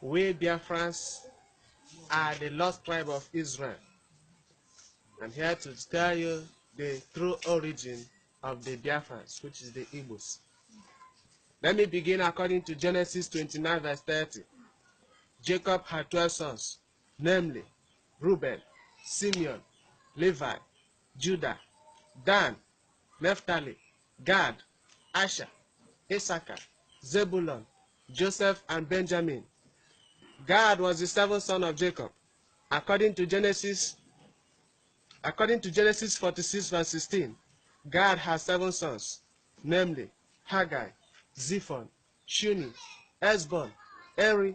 We Biafrans are the lost tribe of Israel. I'm here to tell you the true origin of the Biafrans, which is the Igbos. Let me begin according to Genesis 29 verse 30. Jacob had 12 sons, namely Reuben, Simeon, Levi, Judah, Dan, Naphtali, Gad, Asher, Issachar, Zebulun, Joseph, and Benjamin. Gad was the seventh son of Jacob. According to Genesis 46 verse 16, Gad has 7 sons, namely Haggai, Zephon, Shuni, Esbon, Eri,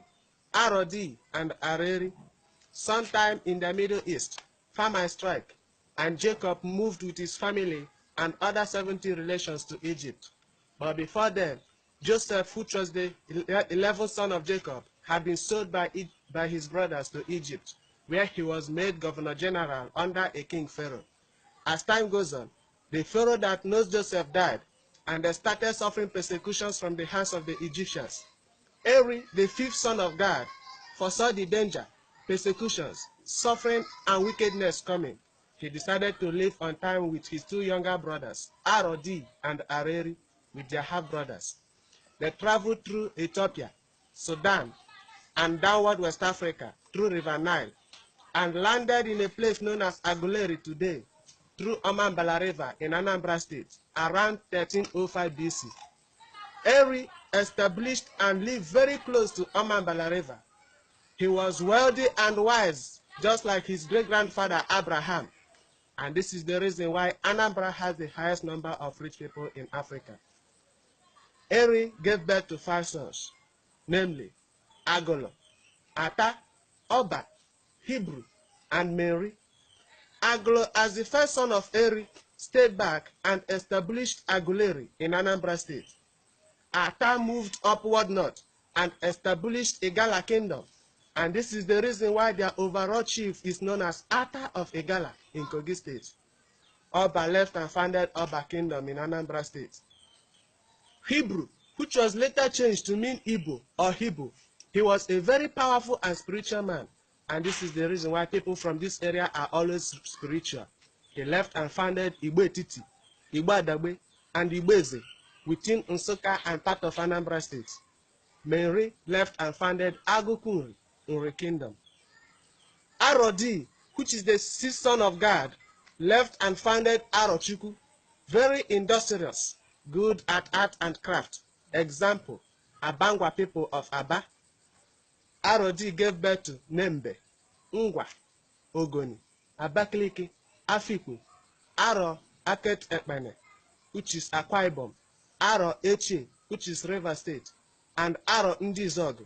Arodi, and Areri. Sometime in the Middle East, famine struck, and Jacob moved with his family and other 70 relations to Egypt. But before then, Joseph, which was the 11th son of Jacob, had been sold by his brothers to Egypt, where he was made governor general under a king Pharaoh. As time goes on, the Pharaoh that knows Joseph died, and they started suffering persecutions from the hands of the Egyptians. Eri, the 5th son of Gad, foresaw the danger, persecutions, suffering, and wickedness coming. He decided to live on time with his 2 younger brothers, Arodi and Areri, with their half-brothers. They traveled through Ethiopia, Sudan, and downward West Africa through River Nile, and landed in a place known as Aguleri today, through Omambala River in Anambra State, around 1305 BC. Eri established and lived very close to Omambala River. He was wealthy and wise, just like his great-grandfather Abraham. And this is the reason why Anambra has the highest number of rich people in Africa. Eri gave birth to 5 sons, namely Agolo, Ata, Oba, Hebrew, and Mary. Agolo, as the first son of Eri, stayed back and established Aguleri in Anambra State. Ata moved upward north and established Igala Kingdom, and this is the reason why their overall chief is known as Ata of Igala in Kogi State. Oba left and founded Oba Kingdom in Anambra State. Hebrew, which was later changed to mean Igbo or Hebrew, he was a very powerful and spiritual man, and this is the reason why people from this area are always spiritual. He left and founded Igbo Etiti, Igbo Adagbe, and Igbo Eze within Nsukka and part of Anambra State. Mary left and founded Agukunri, Nri Kingdom. Arodi, which is the 6th son of God, left and founded Arochukwu, very industrious, good at art and craft. Example, Abangwa people of Aba. Arodi gave birth to Nembe, Ngwa, Ogoni, Abakaliki, Afikpo, Aro Aket Ekpene, which is Akwa Ibom, Aro Eche, which is River State, and Aro Ndizog.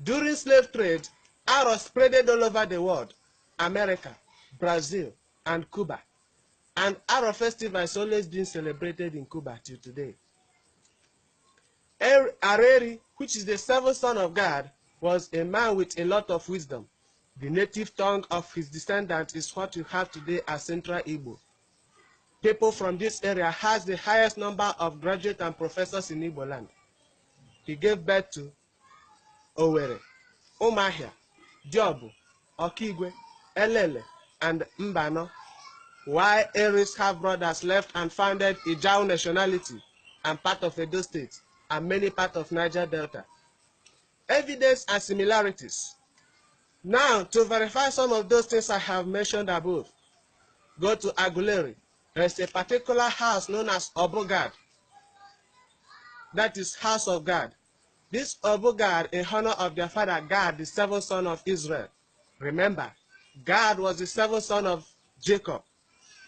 During slave trade, Aro spreaded all over the world, America, Brazil, and Cuba. And Aro festival is always been celebrated in Cuba till today. Areri, which is the 7th son of God, was a man with a lot of wisdom. The native tongue of his descendants is what you have today as Central Igbo. People from this area has the highest number of graduates and professors in Igbo land. He gave birth to Owerri, Umahia, Diobu, Okigwe, Elele, and Mbano, while Eri's half-brothers left and founded Ijao nationality and part of Edo State and many parts of Niger Delta. Evidence and similarities. Now, to verify some of those things I have mentioned above, go to Aguleri. There is a particular house known as Obogad. That is House of God. This Obogad in honor of their father Gad, the 7th son of Israel. Remember, Gad was the 7th son of Jacob.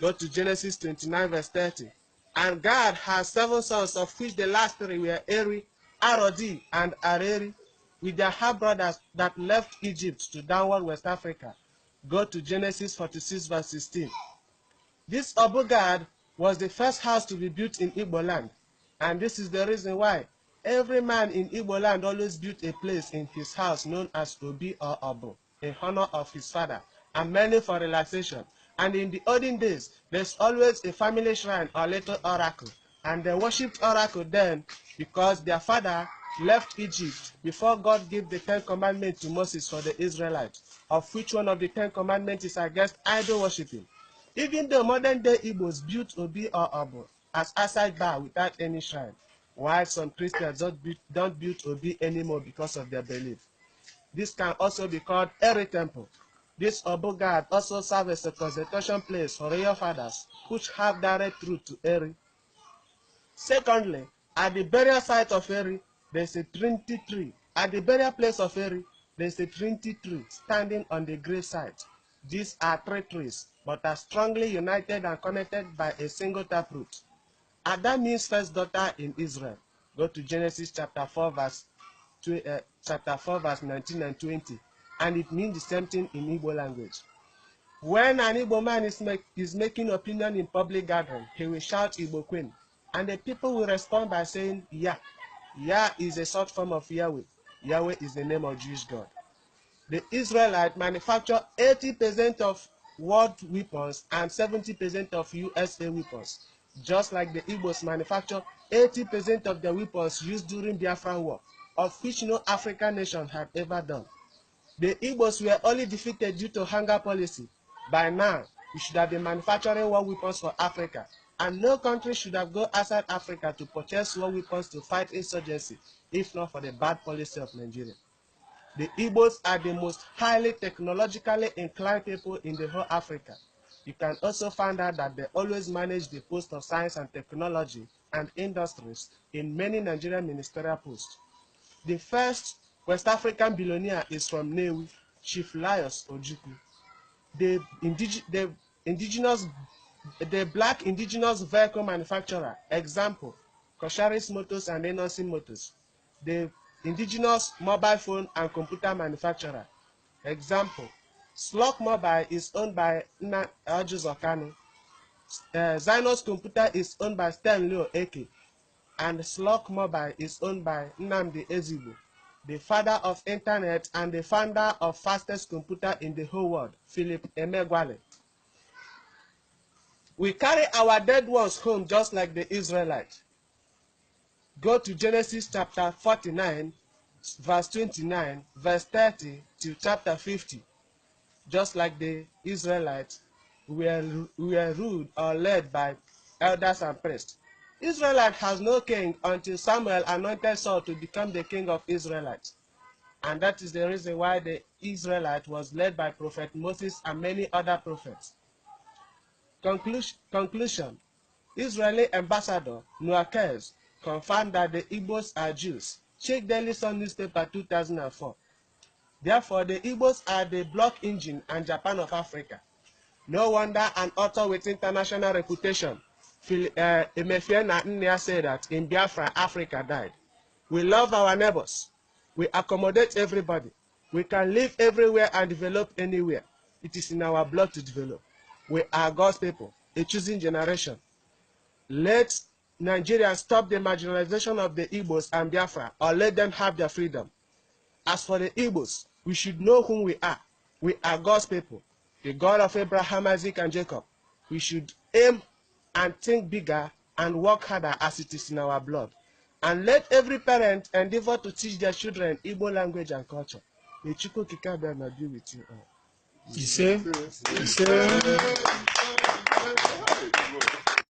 Go to Genesis 29 verse 30. And Gad has 7 sons, of which the last 3 were Eri, Arodi, and Areri, with their half-brothers that left Egypt to downward West Africa. Go to Genesis 46 verse 16. This Obogad was the first house to be built in Igbo land, and this is the reason why every man in Igbo land always built a place in his house known as Obi or Obo, in honor of his father, and many for relaxation. And in the olden days, there's always a family shrine or little oracle, and they worshipped oracle then because their father left Egypt before God gave the 10 commandments to Moses for the Israelites, of which one of the 10 commandments is against idol worshiping. Even though modern day Igbos built Obi or Obo as outside bar without any shrine, while some Christians don't build Obi anymore because of their belief. This can also be called Eri Temple. This Obo god also serves as a concentration place for royal fathers, which have direct route to Eri. Secondly, at the burial site of Eri, there is a Trinity tree. At the burial place of Eri, there is a Trinity tree standing on the grave site. These are 3 trees, but are strongly united and connected by a single taproot. Ada means first daughter in Israel. Go to Genesis chapter 4, verse 19 and 20, and it means the same thing in Igbo language. When an Igbo man is making opinion in public gathering, he will shout Igbo Queen, and the people will respond by saying Yah. Yah is a short form of Yahweh. Yahweh is the name of Jewish God. The Israelites manufacture 80% of world weapons and 70% of USA weapons, just like the Igbos manufacture 80% of the weapons used during Biafra war, of which no African nation had ever done. The Igbos were only defeated due to hunger policy. By now, we should have been manufacturing war weapons for Africa, and no country should have gone outside Africa to purchase war weapons to fight insurgency, if not for the bad policy of Nigeria. The Igbos are the most highly technologically inclined people in the whole Africa. You can also find out that they always manage the post of science and technology and industries in many Nigerian ministerial posts. The first West African billionaire is from Newi, Chief Laius Ojukwu. The black indigenous vehicle manufacturer, example, Kosharis Motors and Enosin Motors. The indigenous mobile phone and computer manufacturer, example, Slok Mobile is owned by Ajuzokano. Zynos Computer is owned by Stanley Eke, and Slok Mobile is owned by Nnamdi Ezigbo, the father of internet and the founder of fastest computer in the whole world, Philip Emeagwali. We carry our dead ones home just like the Israelites. Go to Genesis chapter 49, verse 29, verse 30 to chapter 50. Just like the Israelites, we are ruled or led by elders and priests. Israelite has no king until Samuel anointed Saul to become the king of Israelites. And that is the reason why the Israelite was led by Prophet Moses and many other prophets. Conclusion. Israeli ambassador Nuakez confirmed that the Igbos are Jews. Check Daily Sun newspaper 2004. Therefore, the Igbos are the block engine and Japan of Africa. No wonder an author with international reputation, Emefiena Nnia, said that in Biafra, Africa died. We love our neighbors. We accommodate everybody. We can live everywhere and develop anywhere. It is in our blood to develop. We are God's people, a choosing generation. Let Nigerians stop the marginalization of the Igbos and Biafra, or let them have their freedom. As for the Igbos, we should know whom we are. We are God's people, the God of Abraham, Isaac, and Jacob. We should aim and think bigger and work harder as it is in our blood. And let every parent endeavor to teach their children Igbo language and culture. May Chukwu Kika be with you all.